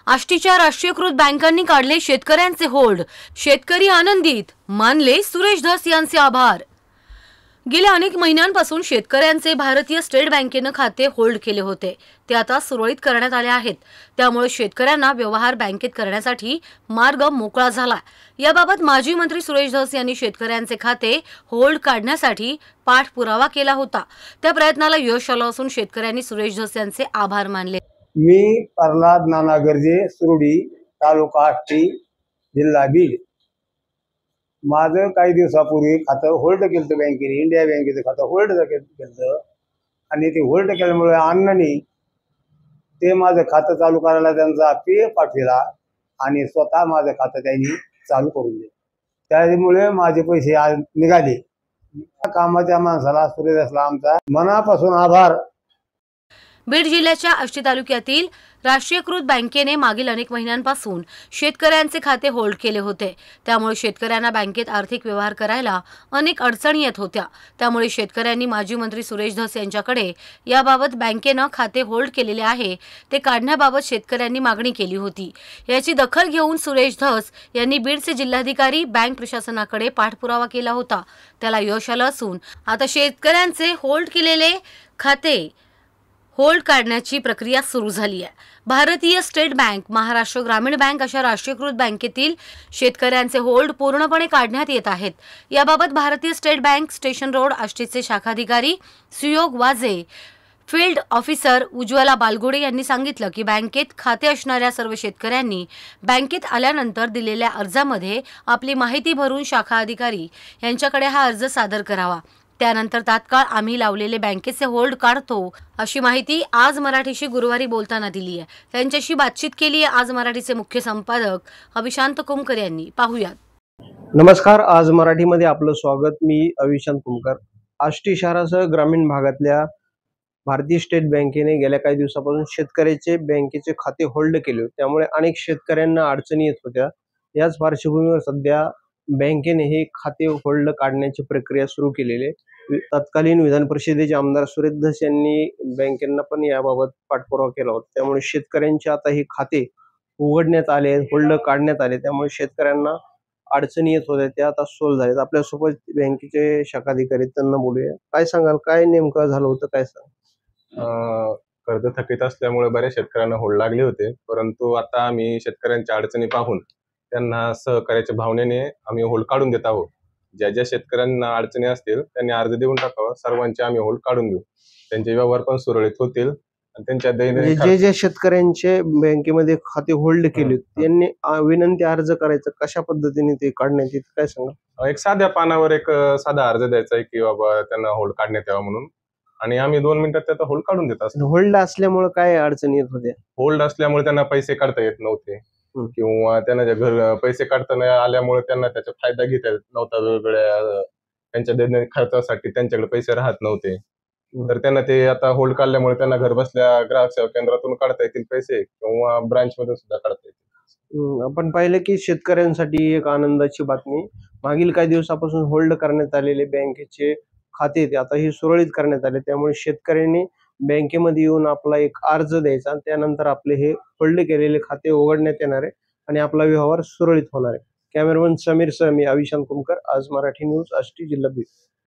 आष्टीच्या राष्ट्रीयकृत बँकांनी काढले शेतकऱ्यांचे होल्ड, शेतकरी आनंदित, मानले सुरेश धस यांचे आभार। गेल्या अनेक महिन्यांपासून शेतकऱ्यांचे भारतीय स्टेट बँकेने खाते होल्ड केले होते, ते आता सुरळीत करण्यात आले आहेत। त्यामुळे शेतकऱ्यांना व्यवहार बँकेत करण्यासाठी मार्ग मोकळा झाला। याबाबत माजी मंत्री सुरेश धस यांनी शेतकऱ्यांचे खाते होल्ड काढण्यासाठी पाठपुरावा केला होता। त्या प्रयत्नाला यश आलं असून शेतकऱ्यांनी सुरेश धस यांचे आभार मानले। मी प्रल्हाद नाना गर्जे, सुरडी, तालुका आष्टी, जिल्हा बीड। माझं काही दिवसापूर्वी खातं होल्ड केलं बँकेने, इंडिया बँकेचं खातं होल्ड केलं आणि ते होल्ड केल्यामुळे अण्णांनी ते माझं खातं चालू करायला त्यांचा पे पाठविला आणि स्वतः माझं खातं त्यांनी चालू करून दिलं। त्यामुळे माझे पैसे आज निघाले। कामाच्या माणसाला सुरेश धसला आमचा मनापासून आभार। बीड जिल्ह्याच्या आष्टी तालुक्यातील राष्ट्रीयकृत बँकेने मागील अनेक महिन्यांपासून शेतकऱ्यांचे खाते होल्ड केले होते। त्यामुळे शेतकऱ्यांना बँकेत आर्थिक व्यवहार करायला अनेक अडचणी येत होत्या। त्यामुळे शेतकऱ्यांनी माजी मंत्री सुरेश धस यांच्याकडे याबाबत बँकेने खाते होल्ड केलेले आहे ते काढण्याबाबत शेतकऱ्यांनी मागणी केली होती। याची दखल घेऊन सुरेश धस यांनी बीडचे जिल्हाधिकारी बँक प्रशासनाकडे पाठपुरावा केला होता। त्याला यश आलं असून आता शेतकऱ्यांचे होल्ड केलेले खाते होल्ड काढण्याची प्रक्रिया सुरू झाली आहे। भारतीय स्टेट बँक, महाराष्ट्र ग्रामीण बँक अशा राष्ट्रीयकृत बँकेतील शेतकऱ्यांचे होल्ड पूर्णपणे काढण्यात येत आहेत। याबाबत भारतीय स्टेट बँक स्टेशन रोड आष्टीचे शाखाधिकारी सुयोग वाजे, फील्ड ऑफिसर उज्ज्वला बालगुडे यांनी सांगितलं की बँकेत खाते असणाऱ्या सर्व शेतकऱ्यांनी बँकेत आल्यानंतर दिलेल्या अर्जामध्ये आपली माहिती भरून शाखा अधिकारी यांच्याकडे हा अर्ज सादर करावा। त्यानंतर तात्काळ आम्ही लावलेले बँकेचे होल्ड काढतो, अशी माहिती आज मराठीशी गुरुवारी बोलताना दिली आहे। त्यांच्याशी बातचीत केली आहे आज मराठीचे मुख्य संपादक अविशांत कुमकर यांनी। पाहूयात। नमस्कार, आज मराठीमध्ये आपलं स्वागत। मी अविशांत कुमकर। आष्टी शहरासह ग्रामीण भागातल्या भारतीय स्टेट बँकेने गेल्या काही दिवसापासून शेतकऱ्याचे बँकेचे खाते होल्ड केले होते, त्यामुळे अनेक शेतकऱ्यांना अडचणी येत होत्या। याच पार्श्वभूमीवर सध्या बँकेने हे खाते होल्ड काढण्याची प्रक्रिया सुरू केलेली आहे। तत्कालीन विधान परिषदेचे आमदार सुरेश धस यांनी बँकेंना पण याबाबत पाठपुरावा केला होता। त्यामुळे शेतकऱ्यांचे आता हे खाते उघडण्यात आले, होल्ड काढण्यात आले, त्यामुळे शेतकऱ्यांना अडचणी येत होत्या त्या आता सोल्व झाल्यात। आपल्यासोबत बँकेचे शाखाधिकारी, त्यांना बोलूया। काय सांगाल, काय नेमकं झालं होतं, काय सांग? कर्ज थकीत असल्यामुळे बऱ्याच शेतकऱ्यांना होल्ड लागले होते, परंतु आता आम्ही शेतकऱ्यांच्या अडचणी पाहून त्यांना सहकार्याच्या भावनेने आम्ही होल्ड काढून देत आहोत। ज्या ज्या शेतकऱ्यांना अडचणी असतील त्यांनी अर्ज देऊन टाकावा, सर्वांचे आम्ही होल्ड काढून देऊ। त्यांचे व्यवहार पण सुरळीत होतील आणि त्यांच्या दैनंदिन जे शेतकऱ्यांचे बँकेमध्ये खाते होल्ड केले त्यांनी विनंती अर्ज करायचं, कशा पद्धतीने ते काढण्यात येते, काय सांगा? एक साध्या पानावर एक साधा अर्ज द्यायचा आहे की बाबा त्यांना होल्ड काढण्यात यावा म्हणून, आणि आम्ही 2 मिनिटात त्याचा होल्ड काढून देत असतो। होल्ड असल्यामुळे काय अडचणी येत होत्या? होल्ड असल्यामुळे त्यांना पैसे काढता येत नव्हते किंवा त्यांना घर पैसे काढता न आल्यामुळे त्यांना त्याचा फायदा घेता येत नव्हता। वेगवेगळ्या त्यांच्या दैनंदिन खर्चासाठी त्यांच्याकडे पैसे राहत नव्हते, तर त्यांना ते आता होल्ड काढल्यामुळे त्यांना घर बसल्या ग्राहक सेवा केंद्रातून काढता येतील पैसे किंवा ब्रांच मधून सुद्धा काढता येतील। आपण पाहिलं की शेतकऱ्यांसाठी एक आनंदाची बातमी, मागील काही दिवसापासून होल्ड करण्यात आलेले बँकेचे खाते ते आता हे सुरळीत करण्यात आले। त्यामुळे शेतकऱ्यांनी बँकेमध्ये येऊन आपला एक अर्ज द्यायचा आणि त्यानंतर आपले हे होल्ड केलेले खाते उघडण्यात येणार आहे आणि आपला व्यवहार सुरळीत होणार आहे। कॅमेरामन समीर सह मी अविशांत कुमकर, आज मराठी न्यूज, आष्टी, जिल्हा बीड।